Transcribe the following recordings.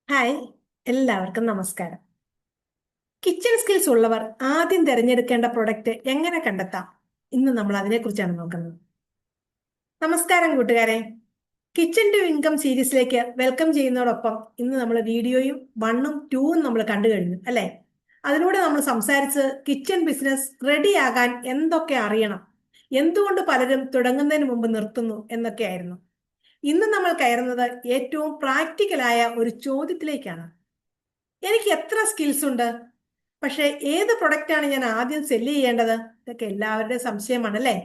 Hi, എല്ലാവർക്കും നമസ്കാരം. Kitchen skills ഉള്ളവർ ആദ്യം തിരഞ്ഞെടുക്കേണ്ട പ്രൊഡക്റ്റ് എങ്ങനെ കണ്ടെത്താം? ഇന്ന് നമ്മൾ അതിനെക്കുറിച്ചാണ് നോക്കുന്നത്. നമസ്കാരം കൂട്ടുകാരെ. കിച്ചൺ ടു ഇൻകം സീരീസിലേക്ക് വെൽക്കം ചെയ്യുന്നതോടൊപ്പം ഇന്ന് നമ്മൾ വീഡിയോയും 1ഉം 2ഉം നമ്മൾ കണ്ടു കഴിഞ്ഞു അല്ലെ? അതിലൂടെ നമ്മൾ സംസാരിച്ച് കിച്ചൺ ബിസിനസ് റെഡി ആകാൻ എന്തൊക്കെ അറിയണം, എന്തുകൊണ്ട് പലരും തുടങ്ങുന്നതിന് മുമ്പ് നിർത്തുന്നു എന്നൊക്കെയായിരുന്നു. ഇന്ന് നമ്മൾ കയറുന്നത് ഏറ്റവും പ്രാക്ടിക്കലായ ഒരു ചോദ്യത്തിലേക്കാണ്. എനിക്ക് എത്ര സ്കിൽസ് ഉണ്ട്, പക്ഷെ ഏത് പ്രൊഡക്റ്റാണ് ഞാൻ ആദ്യം സെല്ല് ചെയ്യേണ്ടത്? ഇതൊക്കെ എല്ലാവരുടെയും സംശയമാണല്ലേ.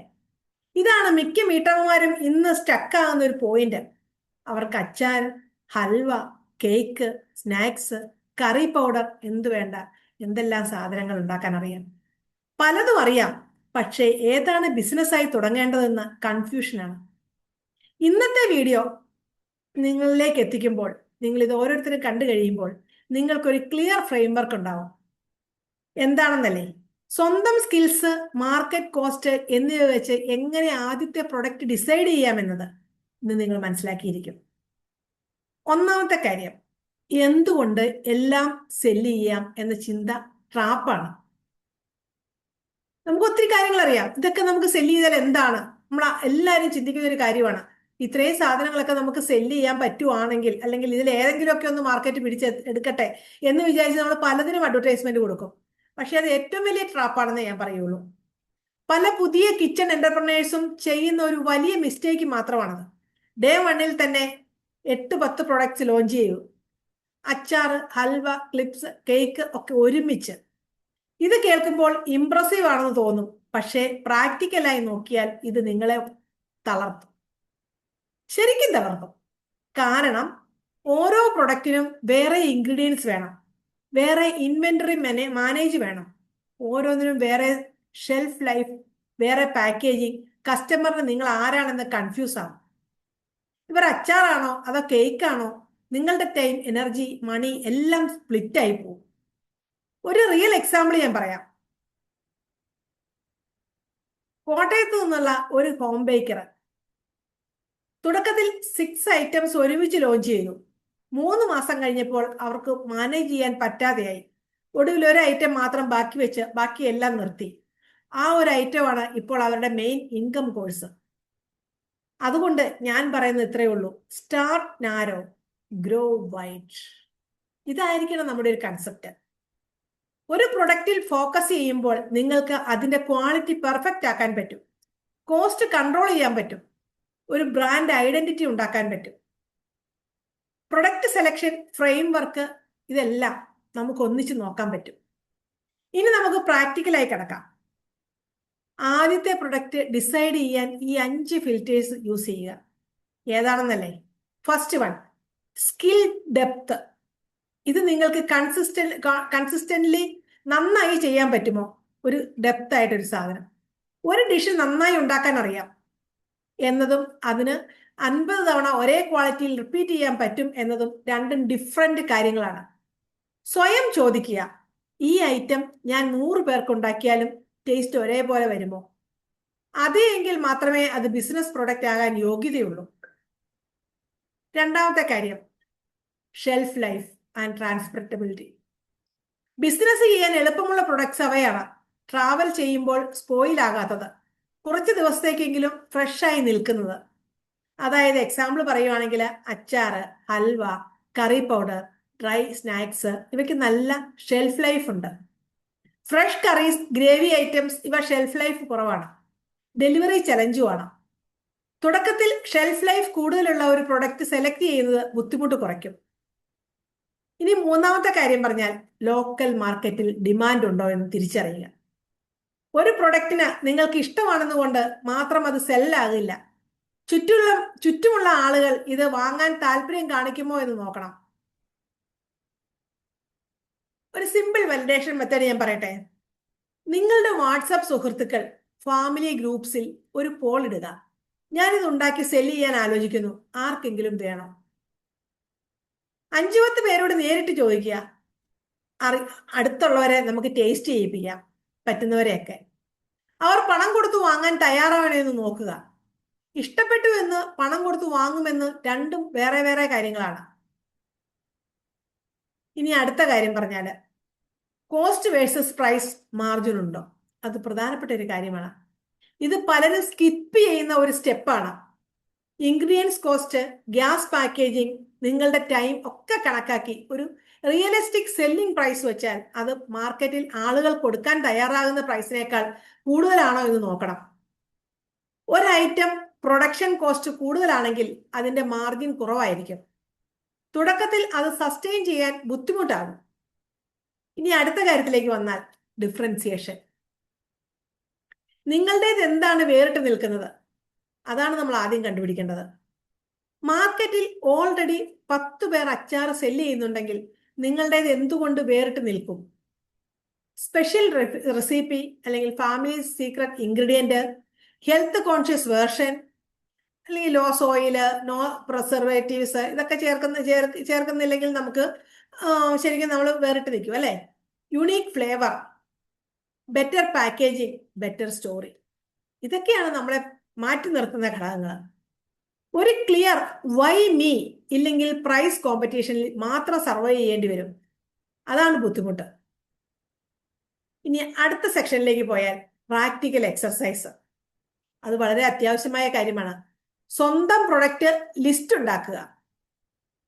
ഇതാണ് മിക്ക വീട്ടമ്മമാരും ഇന്ന് സ്റ്റക്ക് ആകുന്ന ഒരു പോയിന്റ്. അവർക്ക് അച്ചാർ, halwa, cake, snacks, curry powder, എന്തു വേണ്ട എന്തെല്ലാം സാധനങ്ങൾ ഉണ്ടാക്കാൻ അറിയാം. പലതും അറിയാം, പക്ഷേ ഏതാണ് ബിസിനസ്സായി തുടങ്ങേണ്ടതെന്ന് കൺഫ്യൂഷനാണ്. ഇന്നത്തെ വീഡിയോ നിങ്ങളിലേക്ക് എത്തിക്കുമ്പോൾ, നിങ്ങൾ ഇത് ഓരോരുത്തരും കണ്ടു കഴിയുമ്പോൾ നിങ്ങൾക്കൊരു ക്ലിയർ ഫ്രെയിംവർക്ക് ഉണ്ടാവും. എന്താണെന്നല്ലേ, സ്വന്തം സ്കിൽസ്, മാർക്കറ്റ് കോസ്റ്റ് എന്നിവ വെച്ച് എങ്ങനെ ആദ്യത്തെ പ്രൊഡക്റ്റ് ഡിസൈഡ് ചെയ്യാമെന്നത് ഇന്ന് നിങ്ങൾ മനസ്സിലാക്കിയിരിക്കും. ഒന്നാമത്തെ കാര്യം, എന്തുകൊണ്ട് എല്ലാം സെല്ല് ചെയ്യാം എന്ന ചിന്ത ട്രാപ്പാണ്. നമുക്ക് ഒത്തിരി കാര്യങ്ങൾ അറിയാം, ഇതൊക്കെ നമുക്ക് സെല്ല് ചെയ്താൽ എന്താണ്, നമ്മൾ എല്ലാവരും ചിന്തിക്കുന്ന ഒരു കാര്യമാണ്. ഇത്രയും സാധനങ്ങളൊക്കെ നമുക്ക് സെല്ല് ചെയ്യാൻ പറ്റുവാണെങ്കിൽ, അല്ലെങ്കിൽ ഇതിൽ ഏതെങ്കിലുമൊക്കെ ഒന്ന് മാർക്കറ്റ് പിടിച്ച് എടുക്കട്ടെ എന്ന് വിചാരിച്ച് നമ്മൾ പലതിനും അഡ്വർടൈസ്മെന്റ് കൊടുക്കും. പക്ഷെ അത് ഏറ്റവും വലിയ ട്രാപ്പാണെന്ന് ഞാൻ പറയുള്ളൂ. പല പുതിയ കിച്ചൺ എന്റർപ്രണേഴ്സും ചെയ്യുന്ന ഒരു വലിയ മിസ്റ്റേക്ക് മാത്രമാണത്. ഡേ 1ൽ തന്നെ 8-10 പ്രൊഡക്ട്സ് ലോഞ്ച് ചെയ്യൂ. അച്ചാർ, ഹൽവ, ക്ലിപ്സ്, കേക്ക് ഒക്കെ ഒരുമിച്ച്. ഇത് കേൾക്കുമ്പോൾ ഇംപ്രസീവ് ആണെന്ന് തോന്നും, പക്ഷേ പ്രാക്ടിക്കലായി നോക്കിയാൽ ഇത് നിങ്ങളെ തളർത്തും, ശരിക്കും തളർത്തും. കാരണം ഓരോ പ്രൊഡക്റ്റിനും വേറെ ഇൻഗ്രീഡിയൻസ് വേണം, വേറെ ഇൻവെന്ററി മാനേജ് വേണം, ഓരോന്നിനും വേറെ ഷെൽഫ് ലൈഫ്, വേറെ പാക്കേജിങ്. കസ്റ്റമറിന് നിങ്ങൾ ആരാണെന്ന് കൺഫ്യൂസ് ആവും. ഇവർ അച്ചാറാണോ അതോ കേക്കാണോ? നിങ്ങളുടെ ടൈം, എനർജി, മണി എല്ലാം സ്പ്ലിറ്റ് ആയി പോകും. ഒരു റിയൽ എക്സാമ്പിൾ ഞാൻ പറയാം. കോട്ടയത്ത് നിന്നുള്ള ഒരു ഹോം ബേക്കർ തുടക്കത്തിൽ 6 ഐറ്റംസ് ഒരുമിച്ച് ലോഞ്ച് ചെയ്തു. 3 മാസം കഴിഞ്ഞപ്പോൾ അവർക്ക് മാനേജ് ചെയ്യാൻ പറ്റാതെയായി. ഒടുവിൽ ഒരു ഐറ്റം മാത്രം ബാക്കി വെച്ച് ബാക്കിയെല്ലാം നിർത്തി. ആ ഒരു ഐറ്റമാണ് ഇപ്പോൾ അവരുടെ മെയിൻ ഇൻകം കോഴ്സ്. അതുകൊണ്ട് ഞാൻ പറയുന്നത് ഇത്രയേ ഉള്ളൂ: സ്റ്റാർട്ട് നാരോ, ഗ്രോ വൈഡ്. ഇതായിരിക്കണം നമ്മുടെ ഒരു കൺസെപ്റ്റ്. ഒരു പ്രൊഡക്റ്റിൽ ഫോക്കസ് ചെയ്യുമ്പോൾ നിങ്ങൾക്ക് അതിന്റെ ക്വാളിറ്റി പെർഫെക്റ്റ് ആക്കാൻ പറ്റും, കോസ്റ്റ് കൺട്രോൾ ചെയ്യാൻ പറ്റും, ഒരു ബ്രാൻഡ് ഐഡന്റിറ്റി ഉണ്ടാക്കാൻ പറ്റും. പ്രൊഡക്റ്റ് സെലക്ഷൻ, ഫ്രെയിംവർക്ക്, ഇതെല്ലാം നമുക്ക് ഒന്നിച്ച് നോക്കാൻ പറ്റും. ഇനി നമുക്ക് പ്രാക്ടിക്കലായി കിടക്കാം. ആദ്യത്തെ പ്രൊഡക്റ്റ് ഡിസൈഡ് ചെയ്യാൻ ഈ 5 ഫിൽറ്റേഴ്സ് യൂസ് ചെയ്യുക. ഏതാണെന്നല്ലേ? First one, skill depth. ഇത് നിങ്ങൾക്ക് കൺസിസ്റ്റന്റ്ലി നന്നായി ചെയ്യാൻ പറ്റുമോ? ഒരു ഡെപ്ത് ആയിട്ടൊരു സാധനം. ഒരു ഡിഷ് നന്നായി ഉണ്ടാക്കാൻ അറിയാം എന്നതും അതിന് 50 തവണ ഒരേ ക്വാളിറ്റിയിൽ റിപ്പീറ്റ് ചെയ്യാൻ പറ്റും എന്നതും രണ്ടും ഡിഫറെന്റ് കാര്യങ്ങളാണ്. സ്വയം ചോദിക്കുക, ഈ ഐറ്റം ഞാൻ 100 പേർക്ക് ഉണ്ടാക്കിയാലും ടേസ്റ്റ് ഒരേപോലെ വരുമോ? അതേ എങ്കിൽ മാത്രമേ അത് ബിസിനസ് പ്രൊഡക്റ്റ് ആകാൻ യോഗ്യതയുള്ളൂ. രണ്ടാമത്തെ കാര്യം, ഷെൽഫ് ലൈഫ് ആൻഡ് ട്രാൻസ്പോർട്ടബിലിറ്റി. ബിസിനസ് ചെയ്യാൻ എളുപ്പമുള്ള പ്രൊഡക്ട്സ് അവയാണ്. ട്രാവൽ ചെയ്യുമ്പോൾ സ്പോയിൽ ആകാത്തത്, കുറച്ച് ദിവസത്തേക്കെങ്കിലും ഫ്രഷ് ആയി നിൽക്കുന്നത്. അതായത് എക്സാമ്പിൾ പറയുവാണെങ്കിൽ അച്ചാറ്, halwa, curry powder, dry snacks, ഇവയ്ക്ക് നല്ല ഷെൽഫ് ലൈഫ് ഉണ്ട്. ഫ്രഷ് കറീസ്, ഗ്രേവി ഐറ്റംസ്, ഇവ ഷെൽഫ് ലൈഫ് കുറവാണ്, ഡെലിവറി ചലഞ്ചുമാണ്. തുടക്കത്തിൽ ഷെൽഫ് ലൈഫ് കൂടുതലുള്ള ഒരു പ്രൊഡക്റ്റ് സെലക്ട് ചെയ്യുന്നത് ബുദ്ധിമുട്ട് കുറയ്ക്കും. ഇനി മൂന്നാമത്തെ കാര്യം പറഞ്ഞാൽ, ലോക്കൽ മാർക്കറ്റിൽ ഡിമാൻഡ് ഉണ്ടോ എന്ന് തിരിച്ചറിയുക. ഒരു പ്രൊഡക്റ്റിന് നിങ്ങൾക്ക് ഇഷ്ടമാണെന്നുകൊണ്ട് മാത്രം അത് സെല്ലാകില്ല. ചുറ്റുമുള്ള ആളുകൾ ഇത് വാങ്ങാൻ താല്പര്യം കാണിക്കുമോ എന്ന് നോക്കണം. ഒരു സിമ്പിൾ വാലിഡേഷൻ മെത്തേഡ് ഞാൻ പറയട്ടെ. നിങ്ങളുടെ വാട്സാപ്പ് സുഹൃത്തുക്കൾ, ഫാമിലി ഗ്രൂപ്പ്സിൽ ഒരു പോൾ ഇടുക: ഞാനിത് ഉണ്ടാക്കി സെല്ല് ചെയ്യാൻ ആലോചിക്കുന്നു, ആർക്കെങ്കിലും വേണോ? 5-10 പേരോട് നേരിട്ട് ചോദിക്കുക. അടുത്തുള്ളവരെ നമുക്ക് ടേസ്റ്റ് ചെയ്യിപ്പിക്കാം, പറ്റുന്നവരെയൊക്കെ. അവർ പണം കൊടുത്തു വാങ്ങാൻ തയ്യാറാവണമെന്ന് നോക്കുക. ഇഷ്ടപ്പെട്ടു എന്ന് പണം കൊടുത്തു വാങ്ങുമെന്ന് രണ്ടും വേറെ വേറെ കാര്യങ്ങളാണ്. ഇനി അടുത്ത കാര്യം പറഞ്ഞാല് കോസ്റ്റ് വേഴ്സസ് പ്രൈസ് മാർജിൻ ഉണ്ടോ? അത് പ്രധാനപ്പെട്ട ഒരു കാര്യമാണ്. ഇത് പലരും സ്കിപ്പ് ചെയ്യുന്ന ഒരു സ്റ്റെപ്പാണ്. ഇൻഗ്രീഡിയൻസ് കോസ്റ്റ്, ഗ്യാസ് പാക്കേജിംഗ്, നിങ്ങളുടെ ടൈം ഒക്കെ കണക്കാക്കി ഒരു റിയലിസ്റ്റിക് സെല്ലിംഗ് പ്രൈസ് വെച്ചാൽ അത് മാർക്കറ്റിൽ ആളുകൾ കൊടുക്കാൻ തയ്യാറാകുന്ന പ്രൈസിനേക്കാൾ കൂടുതലാണോ എന്ന് നോക്കണം. ഒരു ഐറ്റം പ്രൊഡക്ഷൻ കോസ്റ്റ് കൂടുതലാണെങ്കിൽ അതിന്റെ മാർജിൻ കുറവായിരിക്കും. തുടക്കത്തിൽ അത് സസ്റ്റെയിൻ ചെയ്യാൻ ബുദ്ധിമുട്ടാകും. ഇനി അടുത്ത കാര്യത്തിലേക്ക് വന്നാൽ ഡിഫറൻസിയേഷൻ. നിങ്ങളുടേത് എന്താണ് വേറിട്ട് നിൽക്കുന്നത്? അതാണ് നമ്മൾ ആദ്യം കണ്ടുപിടിക്കേണ്ടത്. മാർക്കറ്റിൽ ഓൾറെഡി 10 പേർ അച്ചാർ സെല്ല് ചെയ്യുന്നുണ്ടെങ്കിൽ നിങ്ങളുടേത് എന്തുകൊണ്ട് വേറിട്ട് നിൽക്കും? സ്പെഷ്യൽ റെസിപ്പി, അല്ലെങ്കിൽ family secret ingredient, health conscious version, അല്ലെങ്കിൽ ലോ സോയില്, നോ പ്രിസർവേറ്റീവ്സ്, ഇതൊക്കെ ചേർക്കുന്നില്ലെങ്കിൽ നമുക്ക് ശരിക്കും നമ്മൾ വേറിട്ട് നിൽക്കും അല്ലെ. Unique flavour, better packaging, better story, ഇതൊക്കെയാണ് നമ്മളെ മാറ്റി നിർത്തുന്ന ഘടകങ്ങൾ. ഒരു ക്ലിയർ വൈ മീ ഇല്ലെങ്കിൽ പ്രൈസ് കോമ്പറ്റീഷനിൽ മാത്രം സർവൈവ് ചെയ്യേണ്ടി വരും. അതാണ് ബുദ്ധിമുട്ട്. ഇനി അടുത്ത സെക്ഷനിലേക്ക് പോയാൽ പ്രാക്ടിക്കൽ എക്സർസൈസ്. അത് വളരെ അത്യാവശ്യമായ കാര്യമാണ്. സ്വന്തം പ്രൊഡക്റ്റ് ലിസ്റ്റ് ഉണ്ടാക്കുക.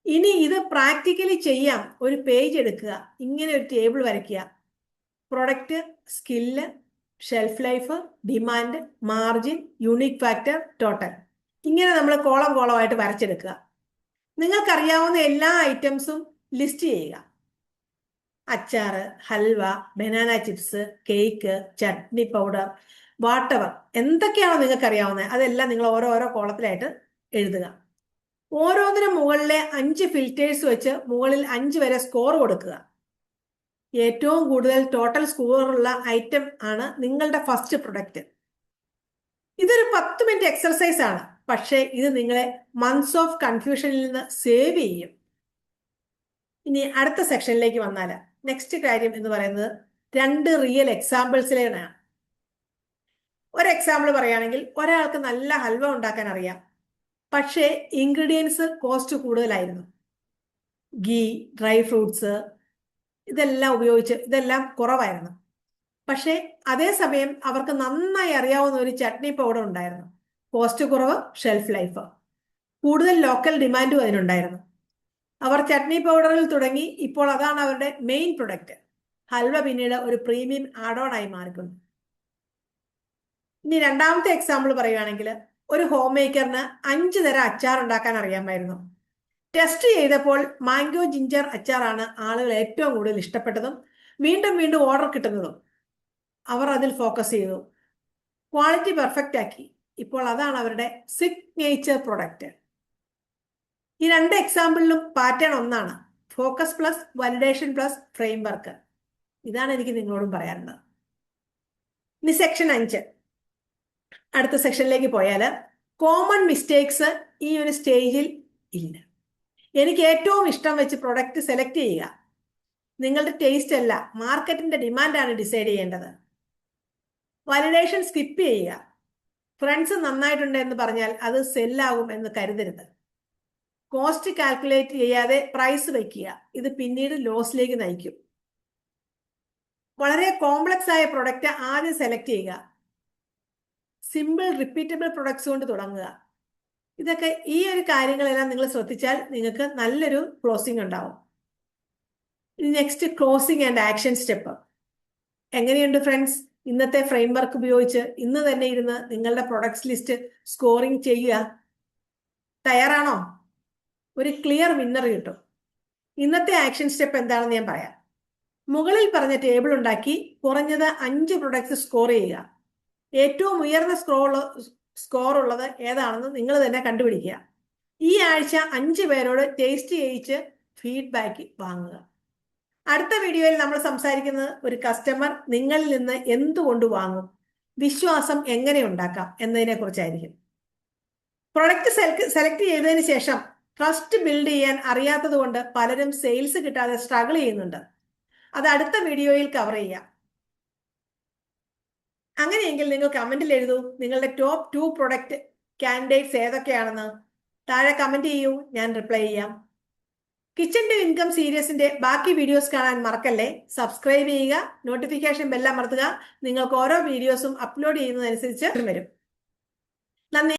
ഇനി ഇത് പ്രാക്ടിക്കലി ചെയ്യാം. ഒരു പേജ് എടുക്കുക, ഇങ്ങനെ ഒരു ടേബിൾ വരയ്ക്കുക. Product, skill, shelf life, demand, margin, unique factor, total, ഇങ്ങനെ നമ്മൾ കോളം കോളമായിട്ട് വരച്ചെടുക്കുക. നിങ്ങൾക്കറിയാവുന്ന എല്ലാ ഐറ്റംസും ലിസ്റ്റ് ചെയ്യുക. അച്ചാറ്, halwa, banana chips, cake, chutney powder, whatever, എന്തൊക്കെയാണോ നിങ്ങൾക്ക് അറിയാവുന്നത് അതെല്ലാം നിങ്ങൾ ഓരോ കോളത്തിലായിട്ട് എഴുതുക. ഓരോന്നിനും മുകളിലെ 5 ഫിൽറ്റേഴ്സ് വെച്ച് മുകളിൽ 5 വരെ സ്കോർ കൊടുക്കുക. ഏറ്റവും കൂടുതൽ ടോട്ടൽ സ്കോറുള്ള ഐറ്റം ആണ് നിങ്ങളുടെ ഫസ്റ്റ് പ്രൊഡക്റ്റ്. ഇതൊരു 10 മിനിറ്റ് എക്സർസൈസ് ആണ്, പക്ഷേ ഇത് നിങ്ങളെ മന്ത്സ് ഓഫ് കൺഫ്യൂഷനിൽ നിന്ന് സേവ് ചെയ്യും. ഇനി അടുത്ത സെക്ഷനിലേക്ക് വന്നാൽ നെക്സ്റ്റ് കാര്യം എന്ന് പറയുന്നത് 2 റിയൽ എക്സാമ്പിൾസിലാണ്. ഒരു എക്സാമ്പിൾ പറയുകയാണെങ്കിൽ, ഒരാൾക്ക് നല്ല ഹൽവ ഉണ്ടാക്കാൻ അറിയാം, പക്ഷേ ഇൻഗ്രീഡിയൻസ് കോസ്റ്റ് കൂടുതലായിരുന്നു. ഗീ, ഡ്രൈ ഫ്രൂട്ട്സ്, ഇതെല്ലാം കുറവായിരുന്നു. പക്ഷേ അതേസമയം അവർക്ക് നന്നായി അറിയാവുന്ന ഒരു ചട്നി പൗഡർ ഉണ്ടായിരുന്നു. കോസ്റ്റ് കുറവ്, ഷെൽഫ് ലൈഫ് കൂടുതൽ, ലോക്കൽ ഡിമാൻഡും അതിനുണ്ടായിരുന്നു. അവർ ചട്നി പൗഡറിൽ തുടങ്ങി, ഇപ്പോൾ അതാണ് അവരുടെ മെയിൻ പ്രൊഡക്റ്റ്. ഹൽവ പിന്നീട് ഒരു പ്രീമിയം ആഡ് ഓൺ ആയി മാറിക്കുന്നു. ഇനി രണ്ടാമത്തെ എക്സാമ്പിൾ പറയുകയാണെങ്കിൽ, ഒരു ഹോം മേക്കറിന് 5 തരം അച്ചാർ ഉണ്ടാക്കാൻ അറിയാമായിരുന്നു. ടെസ്റ്റ് ചെയ്തപ്പോൾ മാംഗോ ജിഞ്ചർ അച്ചാറാണ് ആളുകൾ ഏറ്റവും കൂടുതൽ ഇഷ്ടപ്പെട്ടതും വീണ്ടും വീണ്ടും ഓർഡർ കിട്ടുന്നതും. അവർ അതിൽ ഫോക്കസ് ചെയ്തു, ക്വാളിറ്റി പെർഫെക്റ്റ് ആക്കി. ഇപ്പോൾ അതാണ് അവരുടെ സിഗ്നേച്ചർ പ്രൊഡക്റ്റ്. ഈ 2 എക്സാമ്പിളിലും പാറ്റേൺ ഒന്നാണ്: focus plus validation plus frame work. ഇതാണ് എനിക്ക് നിങ്ങളോടും പറയാനുള്ളത്. ഇനി സെക്ഷൻ 5, അടുത്ത സെക്ഷനിലേക്ക് പോയാൽ കോമൺ മിസ്റ്റേക്സ് ഈ ഒരു സ്റ്റേജിൽ ഇല്ല. എനിക്ക് ഏറ്റവും ഇഷ്ടം വെച്ച് പ്രൊഡക്റ്റ് സെലക്ട് ചെയ്യുക. നിങ്ങളുടെ ടേസ്റ്റ് അല്ല, മാർക്കറ്റിന്റെ ഡിമാൻഡാണ് ഡിസൈഡ് ചെയ്യേണ്ടത്. വാലിഡേഷൻ സ്കിപ്പ് ചെയ്യുക. ഫ്രണ്ട്സ് നന്നായിട്ടുണ്ട് എന്ന് പറഞ്ഞാൽ അത് സെല്ലാകും എന്ന് കരുതരുത്. കോസ്റ്റ് കാൽക്കുലേറ്റ് ചെയ്യാതെ പ്രൈസ് വയ്ക്കുക. ഇത് പിന്നീട് ലോസിലേക്ക് നയിക്കും. വളരെ കോംപ്ലക്സ് ആയ പ്രൊഡക്റ്റ് ആദ്യം സെലക്ട് ചെയ്യുക. സിമ്പിൾ റിപ്പീറ്റബിൾ പ്രൊഡക്ട്സ് കൊണ്ട് തുടങ്ങുക. ഇതൊക്കെ, ഈ ഒരു കാര്യങ്ങളെല്ലാം നിങ്ങൾ ശ്രദ്ധിച്ചാൽ നിങ്ങൾക്ക് നല്ലൊരു ക്ലോസിംഗ് ഉണ്ടാവും. Next, closing and action step. എങ്ങനെയുണ്ട് ഫ്രണ്ട്സ്? ഇന്നത്തെ ഫ്രെയിം വർക്ക് ഉപയോഗിച്ച് ഇന്ന് തന്നെ ഇരുന്ന് നിങ്ങളുടെ പ്രൊഡക്ട്സ് ലിസ്റ്റ് സ്കോറിംഗ് ചെയ്യുക. തയ്യാറാണോ? ഒരു ക്ലിയർ വിന്നർ കിട്ടും. ഇന്നത്തെ ആക്ഷൻ സ്റ്റെപ്പ് എന്താണെന്ന് ഞാൻ പറയാം. മുകളിൽ പറഞ്ഞ ടേബിൾ ഉണ്ടാക്കി കുറഞ്ഞത് 5 പ്രൊഡക്ട്സ് സ്കോർ ചെയ്യുക. ഏറ്റവും ഉയർന്ന സ്കോർ ഉള്ളത് ഏതാണെന്ന് നിങ്ങൾ തന്നെ കണ്ടുപിടിക്കുക. ഈ ആഴ്ച 5 പേരോട് ടേസ്റ്റ് ചെയ്യിച്ച് ഫീഡ്ബാക്ക് വാങ്ങുക. അടുത്ത വീഡിയോയിൽ നമ്മൾ സംസാരിക്കുന്നത് ഒരു കസ്റ്റമർ നിങ്ങളിൽ നിന്ന് എന്തുകൊണ്ട് വാങ്ങും, വിശ്വാസം എങ്ങനെ ഉണ്ടാക്കാം എന്നതിനെ കുറിച്ചായിരിക്കും. പ്രൊഡക്റ്റ് സെലക്ട് ചെയ്തതിന് ശേഷം ട്രസ്റ്റ് ബിൽഡ് ചെയ്യാൻ അറിയാത്തത് കൊണ്ട് പലരും സെയിൽസ് കിട്ടാതെ സ്ട്രഗിൾ ചെയ്യുന്നുണ്ട്. അത് അടുത്ത വീഡിയോയിൽ കവർ ചെയ്യാം. അങ്ങനെയെങ്കിൽ നിങ്ങൾ കമന്റിൽ എഴുതൂ നിങ്ങളുടെ ടോപ്പ് 2 പ്രൊഡക്റ്റ് കാൻഡിഡേറ്റ്സ് ഏതൊക്കെയാണെന്ന്. താഴെ കമന്റ് ചെയ്യൂ, ഞാൻ റിപ്ലൈ ചെയ്യാം. കിച്ചൺ ടു ഇൻകം സീരീസിന്റെ ബാക്കി വീഡിയോസ് കാണാൻ മറക്കല്ലേ. സബ്സ്ക്രൈബ് ചെയ്യുക, നോട്ടിഫിക്കേഷൻ ബെൽ അമർത്തുക. നിങ്ങൾക്ക് ഓരോ വീഡിയോസും അപ്ലോഡ് ചെയ്യുന്നതനുസരിച്ച് വരും. നന്ദി.